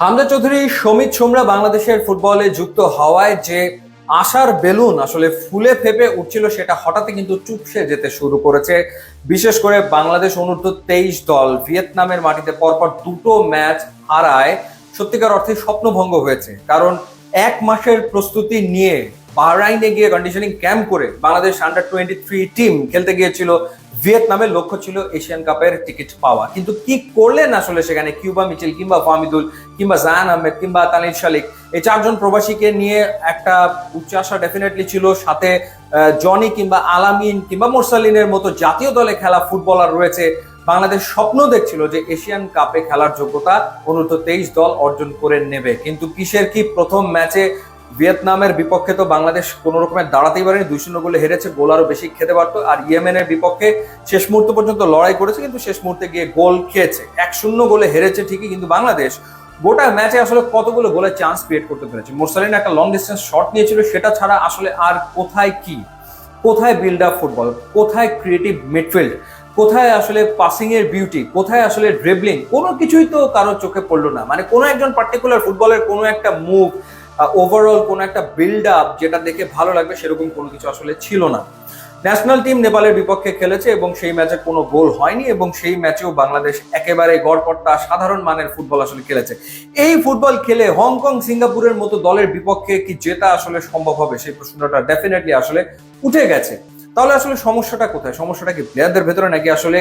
হামজা চৌধুরী, সমিত সোমরা বাংলাদেশের ফুটবলে যুক্ত হওয়ায় যে আশার বেলুন আসলে ফুলে ফেপে উঠছিল, সেটা হঠাৎই কিন্তু চুপসে যেতে শুরু করেছে। বিশেষ করে বাংলাদেশ অনূর্ধ্ব 23 দল ভিয়েতনামের মাটিতে পরপর দুটো ম্যাচ হারায় সত্যিকার অর্থে স্বপ্নভঙ্গ হয়েছে। কারণ এক মাসের প্রস্তুতি নিয়ে বাহরাইনে গিয়ে কন্ডিশনিং ক্যাম্প করে বাংলাদেশ আন্ডার 23 টিম খেলতে গিয়েছিল ভিয়েতনামের। লক্ষ্য ছিল এশিয়ান কাপের টিকিট পাওয়া, কিন্তু কি করলেন আসলে সেখানে কিউবা মিচেল কিংবা ফাহমিদুল কিংবা জায়ান আহমেদ কিংবা তানিল শালিক, এই চারজন প্রবাসীকে নিয়ে একটা উচ্চ আশা ডেফিনেটলি ছিল। সাথে জনি কিংবা আলামিন কিংবা মোরসালিনের মতো জাতীয় দলে খেলা ফুটবলার রয়েছে। বাংলাদেশ স্বপ্ন দেখছিল যে এশিয়ান কাপে খেলার যোগ্যতা অনূর্ধ্ব 23 দল অর্জন করে নেবে। কিন্তু কিসের কি, প্রথম ম্যাচে ভিয়েতনামের বিপক্ষে তো বাংলাদেশ কোনো রকমের দাঁড়াতেই পারেনি, 2-0 গোলে হেরেছে। গোল আরো বেশি খেতে পারতো। আর ইয়েমেনের বিপক্ষে শেষ মুহূর্ত পর্যন্ত লড়াই করেছে, কিন্তু শেষ মুহূর্তে গিয়ে গোল খেয়েছে। 1-0 গোলে হেরেছে ঠিকই, কিন্তু বাংলাদেশ গোটা ম্যাচে আসলে কতগুলো গোলের চান্স ক্রিয়েট করতে পেরেছে। মোরসালিন একটা লং ডিস্টেন্স শট নিয়েছিল, সেটা ছাড়া আসলে আর কোথায় কি, কোথায় বিল্ড আপ ফুটবল, কোথায় ক্রিয়েটিভ মিডফিল্ড, কোথায় আসলে পাসিং এর বিউটি, কোথায় আসলে ড্রিবলিং, কোনো কিছুই তো কারোর চোখে পড়লো না। মানে কোনো একজন পার্টিকুলার ফুটবলের কোনো একটা মুভ, ওভারঅল কোনো একটা বিল্ড আপ যেটা দেখে ভালো লাগবে, সেরকম কোনো কিছু আসলে ছিল না। ন্যাশনাল টিম নেপালের বিপক্ষে খেলেছে এবং সেই ম্যাচে কোনো গোল হয়নি, এবং সেই ম্যাচেও বাংলাদেশ একেবারে গড়পড়তা সাধারণ মানের ফুটবল আসলে খেলেছে। এই ফুটবল খেলে হংকং সিঙ্গাপুরের মতো দলের বিপক্ষে কি জেতা আসলে সম্ভব হবে, সেই প্রশ্নটা ডেফিনেটলি আসলে উঠে গেছে। তাহলে আসলে সমস্যাটা কোথায়? সমস্যাটা কি প্লেয়ারদের ভেতরে, নাকি আসলে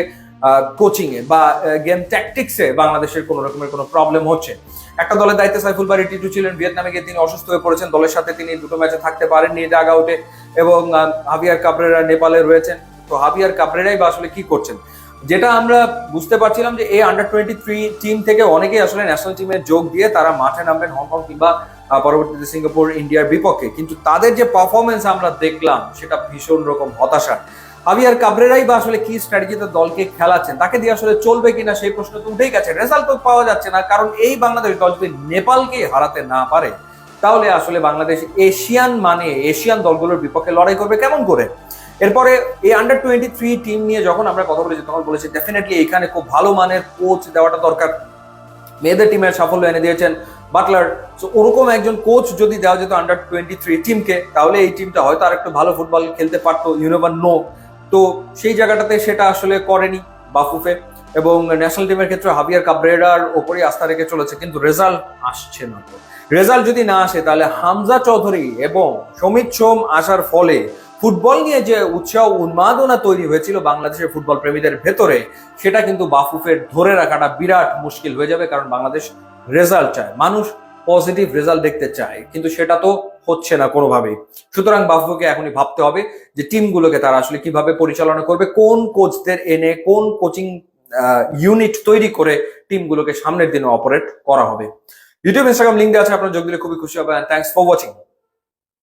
কোচিং এ বা গেম ট্যাকটিক্সে বাংলাদেশের কোনো রকমের কোনো প্রবলেম হচ্ছে? একটা দলের দায়িত্বে সাইফুল বারী টিটু ছিলেন, ভিয়েতনামে গিয়ে তিনি অসুস্থ হয়ে পড়েছেন। দলের সাথে তিনি দুটো ম্যাচে থাকতে পারেননি ডাগ আউটে, এবং হাভিয়ার কাবরেরা নেপালে রয়েছেন। তো হাভিয়ার কাবরেরাই বা আসলে কি করছেন? যেটা আমরা বুঝতে পারছিলাম যে এই আন্ডার 23 টিম থেকে অনেকেই আসলে ন্যাশনাল টিমে যোগ দিয়ে তারা মাঠে নামবেন হংকং কিংবা পরবর্তীতে সিঙ্গাপুর ইন্ডিয়ার বিপক্ষে। কিন্তু তাদের যে পারফরমেন্স আমরা দেখলাম, সেটা ভীষণ রকম হতাশার। হাভিয়ার কাবরেরাই বা আসলে কি স্ট্র্যাটেজিতে দলকে খেলাচ্ছেন, তাকে দিয়ে আসলে চলবে কিনা সেই প্রশ্ন তো উঠেই গেছে। রেজাল্ট তো পাওয়া যাচ্ছে না, কারণ এই বাংলাদেশ দল যদি নেপালকে হারাতে না পারে, তাহলে আসলে বাংলাদেশ এশিয়ান দলগুলোর বিপক্ষে লড়াই করবে কেমন করে? এরপরে এই আন্ডার 23 টিম নিয়ে যখন আমরা কথা বলেছি, তখন বলেছি ডেফিনেটলি এখানে খুব ভালো মানের কোচ দেওয়াটা দরকার। মেয়েদের টিমের সাফল্য এনে দিয়েছেন বাটলার। তো ওরকম একজন কোচ যদি দেওয়া যেত আন্ডার 23 টিমকে, তাহলে এই টিমটা হয়তো আর একটু ভালো ফুটবল খেলতে পারতো, ইউ নেভার নো। তো সেই জায়গাটাতে সেটা আসলে করেনি বাফুফে, এবং ন্যাশনাল টিমের ক্ষেত্রে হাভিয়ার কাবরেরার ওপরই আস্থা রেখে চলেছে। কিন্তু রেজাল্ট আসছে না। তো রেজাল্ট যদি না আসে, তাহলে হামজা চৌধুরী এবং সমিত সোম আসার ফলে ফুটবল নিয়ে যে উৎসাহ উন্মাদনা তৈরি হয়েছিল বাংলাদেশের ফুটবল প্রেমীদের ভেতরে, সেটা কিন্তু বাফুফের ধরে রাখাটা বিরাট মুশকিল হয়ে যাবে। কারণ বাংলাদেশ রেজাল্ট চায়, মানুষ পজিটিভ রেজাল্ট দেখতে চায়, কিন্তু সেটা তো হচ্ছে না কোনোভাবেই। সুতরাং বাফুফেকে এখনই ভাবতে হবে যে টিমগুলোকে তারা আসলে কিভাবে পরিচালনা করবে, কোন কোচদের এনে কোন কোচিং ইউনিট তৈরি করে টিমগুলোকে সামনের দিনে অপারেট করা হবে। ইউটিউব ইনস্টাগ্রাম লিঙ্ক দেওয়া আছে, আপনারা যোগ দিলে খুবই খুশি হবে। Thanks for watching.